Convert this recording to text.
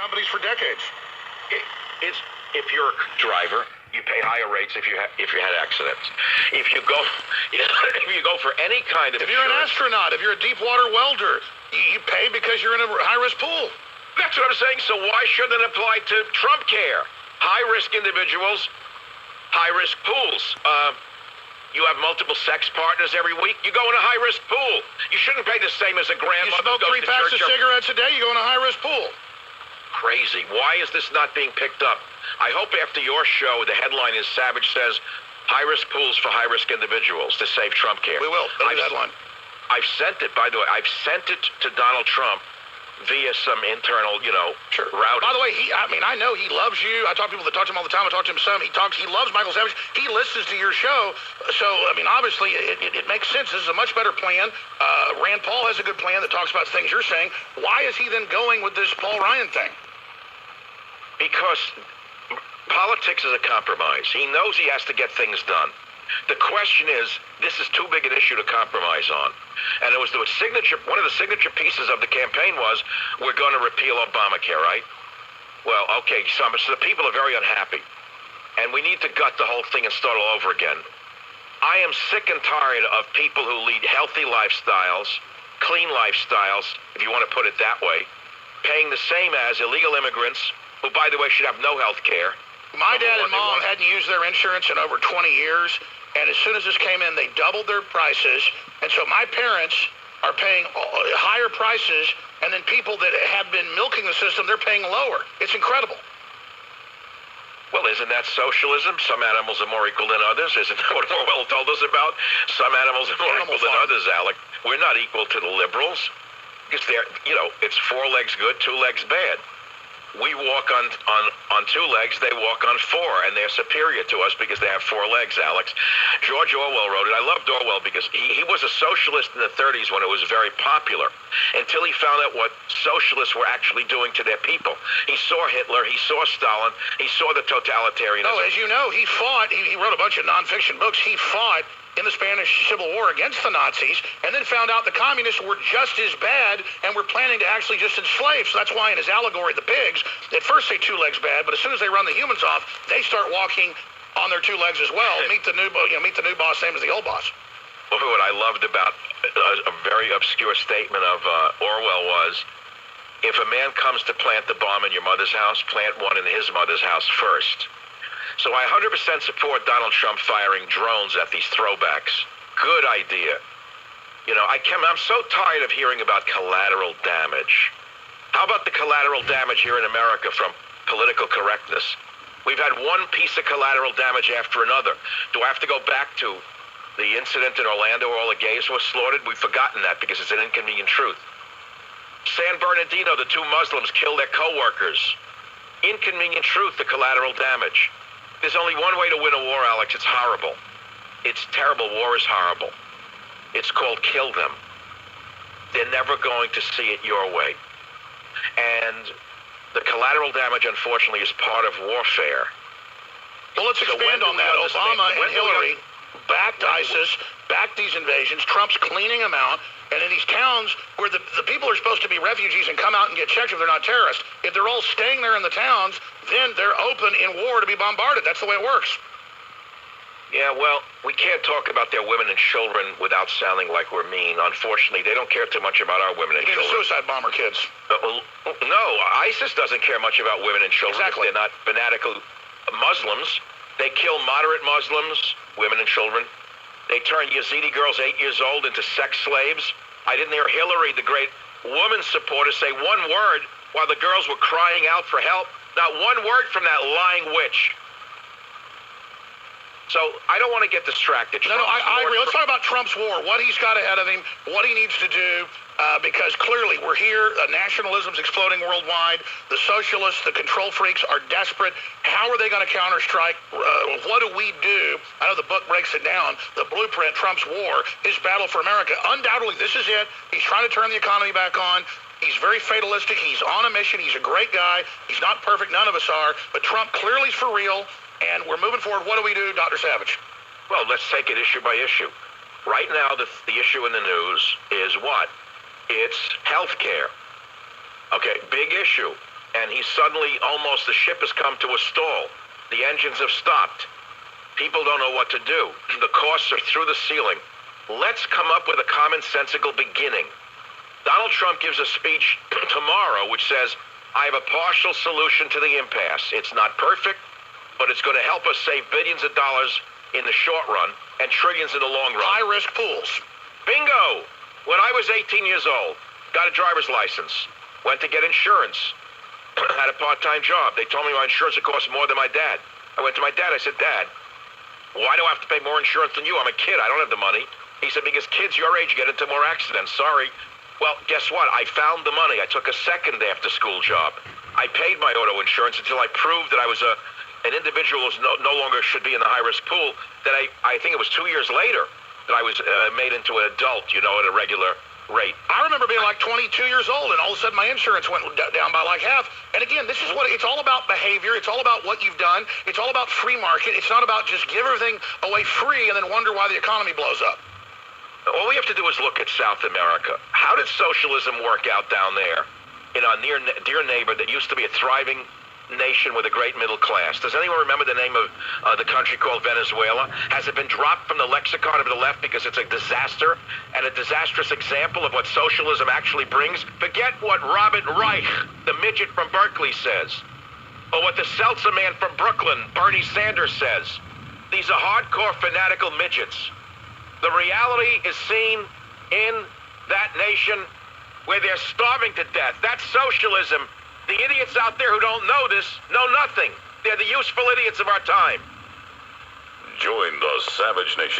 companies for decades. It's if you're a driver, you pay higher rates if you had accidents. If you go if you go for any kind of If you're an astronaut, if you're a deep water welder, you pay because you're in a high-risk pool. That's what I'm saying. So why shouldn't it apply to Trump Care? High-risk individuals, high-risk pools. You have multiple sex partners every week. You go in a high-risk pool. You shouldn't pay the same as a grandmother. You smoke 3 packs of cigarettes a day, you go in a high-risk pool. Crazy. Why is this not being picked up? I hope after your show, the headline is Savage says, high-risk pools for high-risk individuals to save Trump Care. We will. That'll be the headline. I've sent it, by the way, I've sent it to Donald Trump via some internal, routing. By the way, I know he loves you. I talk to people that talk to him all the time. I talk to him some. He loves Michael Savage. He listens to your show. So, obviously, it makes sense. This is a much better plan. Rand Paul has a good plan that talks about things you're saying. Why is he then going with this Paul Ryan thing? Because politics is a compromise. He knows he has to get things done. The question is, this is too big an issue to compromise on. And one of the signature pieces of the campaign was, we're going to repeal Obamacare, right? Well, okay, so the people are very unhappy. And we need to gut the whole thing and start all over again. I am sick and tired of people who lead healthy lifestyles, clean lifestyles, if you want to put it that way, paying the same as illegal immigrants, who, by the way, should have no health care. My dad and mom hadn't used their insurance in over 20 years. And as soon as this came in, they doubled their prices. And so my parents are paying higher prices, and then people that have been milking the system, they're paying lower. It's incredible. Well, isn't that socialism? Some animals are more equal than others. Isn't that what Orwell told us about? Some animals are more equal than others, Alec. We're not equal to the liberals. Because it's 4 legs good, 2 legs bad. We walk on 2 legs, they walk on 4, and they're superior to us because they have 4 legs, Alex. George Orwell wrote it. I loved Orwell because he was a socialist in the 30s when it was very popular, until he found out what socialists were actually doing to their people. He saw Hitler, he saw Stalin, he saw the totalitarianism. Oh, as you know, he fought, he wrote a bunch of nonfiction books. He fought in the Spanish Civil War against the Nazis, and then found out the communists were just as bad and were planning to actually just enslave. So that's why in his allegory, the pigs, at first say 2 legs bad, but as soon as they run the humans off, they start walking on their 2 legs as well. Meet the new boss, same as the old boss. Well, what I loved about a very obscure statement of Orwell was, if a man comes to plant the bomb in your mother's house, plant one in his mother's house first. So I 100% support Donald Trump firing drones at these throwbacks. Good idea. I'm so tired of hearing about collateral damage. How about the collateral damage here in America from political correctness? We've had one piece of collateral damage after another. Do I have to go back to the incident in Orlando where all the gays were slaughtered? We've forgotten that because it's an inconvenient truth. San Bernardino, the 2 Muslims killed their co-workers. Inconvenient truth, the collateral damage. There's only one way to win a war, Alex. It's horrible. It's terrible. War is horrible. It's called kill them. They're never going to see it your way. And the collateral damage, unfortunately, is part of warfare. Well, let's expand on that. Obama and Hillary backed ISIS, backed these invasions. Trump's cleaning them out. And in these towns where the people are supposed to be refugees and come out and get checked if they're not terrorists, if they're all staying there in the towns, then they're open in war to be bombarded. That's the way it works. Yeah, well, we can't talk about their women and children without sounding like we're mean. Unfortunately, they don't care too much about our women and children. The suicide bomber kids. No, ISIS doesn't care much about women and children. Exactly. They're not fanatical Muslims. They kill moderate Muslims, women and children. They turn Yazidi girls 8 years old into sex slaves. I didn't hear Hillary, the great woman supporter, say one word while the girls were crying out for help. Not one word from that lying witch. So I don't want to get distracted. No, I agree. Let's talk about Trump's war, what he's got ahead of him, what he needs to do, because clearly we're here. Nationalism's exploding worldwide. The socialists, the control freaks are desperate. How are they going to counterstrike? What do we do? I know the book breaks it down. The blueprint, Trump's war, his battle for America. Undoubtedly, this is it. He's trying to turn the economy back on. He's very fatalistic. He's on a mission. He's a great guy. He's not perfect. None of us are. But Trump clearly is for real. And we're moving forward. What do we do, Dr. Savage? Well, let's take it issue by issue. Right now, the issue in the news is what? It's health care. Okay, big issue. and he suddenly the ship has come to a stall. The engines have stopped. People don't know what to do. The costs are through the ceiling. Let's come up with a commonsensical beginning. Donald Trump gives a speech tomorrow which says, I have a partial solution to the impasse. It's not perfect, but it's going to help us save billions of dollars in the short run and trillions in the long run. High-risk pools. Bingo! When I was 18 years old, got a driver's license, went to get insurance, had a part-time job. They told me my insurance would cost more than my dad. I went to my dad. I said, Dad, why do I have to pay more insurance than you? I'm a kid. I don't have the money. He said, because kids your age get into more accidents. Sorry. Well, guess what? I found the money. I took a second after-school job. I paid my auto insurance until I proved that I was an individual who no longer should be in the high-risk pool. That I think it was 2 years later that I was made into an adult, at a regular rate. I remember being like 22 years old, and all of a sudden my insurance went down by like half. And again, this is what it's all about: behavior. It's all about what you've done. It's all about free market. It's not about just give everything away free and then wonder why the economy blows up. All we have to do is look at South America. How did socialism work out down there in our dear neighbor that used to be a thriving nation with a great middle class? Does anyone remember the name of the country called Venezuela? Has it been dropped from the lexicon of the left because it's a disaster and a disastrous example of what socialism actually brings? Forget what Robert Reich, the midget from Berkeley, says, or what the seltzer man from Brooklyn, Bernie Sanders, says. These are hardcore fanatical midgets. The reality is seen in that nation where they're starving to death. That's socialism. The idiots out there who don't know this know nothing. They're the useful idiots of our time. Join the Savage Nation.